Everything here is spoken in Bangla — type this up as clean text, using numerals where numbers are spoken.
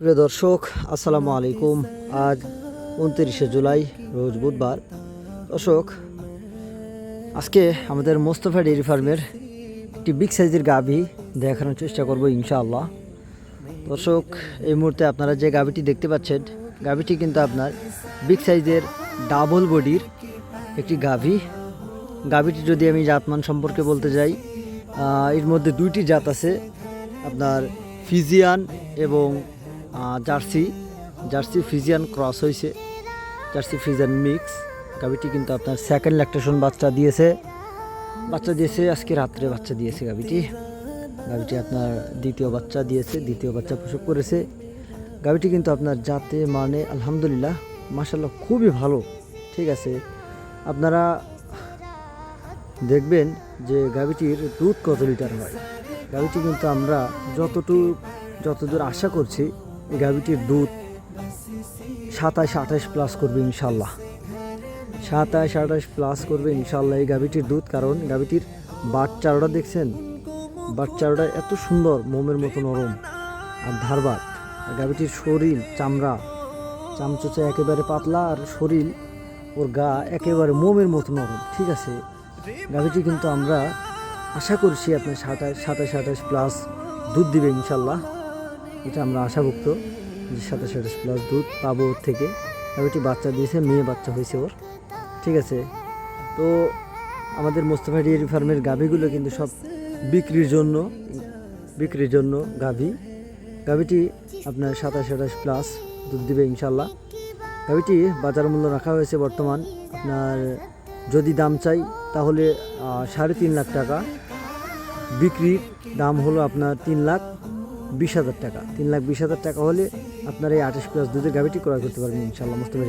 প্রিয় দর্শক, আসসালামু আলাইকুম। আজ 29শে জুলাই, রোজ বুধবার। দর্শক, আজকে আমাদের মোস্তফা ডেইরি ফার্মের একটি বিগ সাইজের গাভী দেখানোর চেষ্টা করব ইনশাআল্লাহ। দর্শক, এই মুহূর্তে আপনারা যে গাভীটি দেখতে পাচ্ছেন, গাভীটি কিন্তু আপনার বিগ সাইজের ডাবল বডির একটি গাভী। গাভীটি যদি আমি জাতমান সম্পর্কে বলতে যাই, এর মধ্যে দুইটি জাত আছে, আপনার ফিজিয়ান এবং জার্সি ফিজিয়ান ক্রস হয়েছে, জার্সি ফিজিয়ান মিক্স। গাভীটি কিন্তু আপনার সেকেন্ড ল্যাকটেশন বাচ্চা দিয়েছে আজকে রাত্রে বাচ্চা দিয়েছে গাভীটি আপনার দ্বিতীয় বাচ্চা প্রসব করেছে। গাভীটি কিন্তু আপনার জাতে মানে আলহামদুলিল্লাহ মাশাআল্লাহ খুবই ভালো। ঠিক আছে, আপনারা দেখবেন যে গাভীটির দুধ কত লিটার হয়। গাভীটি কিন্তু আমরা যতদূর আশা করছি, এই গাভীটির দুধ 27-28 প্লাস করবে ইনশাল্লাহ। 27-28 প্লাস করবে ইনশাল্লাহ এই গাভীটির দুধ। কারণ গাভীটির বাচ্চাটা দেখছেন, বাচ্চাটা এত সুন্দর, মোমের মতো নরম আর ধারবাট। আর গাভীটির শরীর চামচোচা একেবারে পাতলা, আর শরীর ওর গা একেবারে মোমের মতো নরম। ঠিক আছে, গাভীটি কিন্তু আমরা আশা করছি আপনার 27-28 প্লাস দুধ দিবে ইনশাল্লাহ। এটা আমরা আশাভুক্ত যে 27-28 প্লাস দুধ পাবো ওর থেকে। গাভীটি বাচ্চা দিয়েছে, মেয়ে বাচ্চা হয়েছে ওর। ঠিক আছে, তো আমাদের মোস্তফা ডেইরি ফার্মের গাভীগুলো কিন্তু সব বিক্রির জন্য গাভীটি আপনার 27-28 প্লাস দুধ দিবে ইনশাল্লাহ। গাভীটি বাজার মূল্য রাখা হয়েছে বর্তমান আপনার, যদি দাম চাই তাহলে 3.5 লাখ টাকা। বিক্রির দাম হলো আপনার 3,20,000 টাকা। 3,20,000 টাকা হলে আপনার এই 28 প্লাস দুধের গাভীটি ক্রয় করতে পারবেন ইনশাল্লাহ মোস্তফা।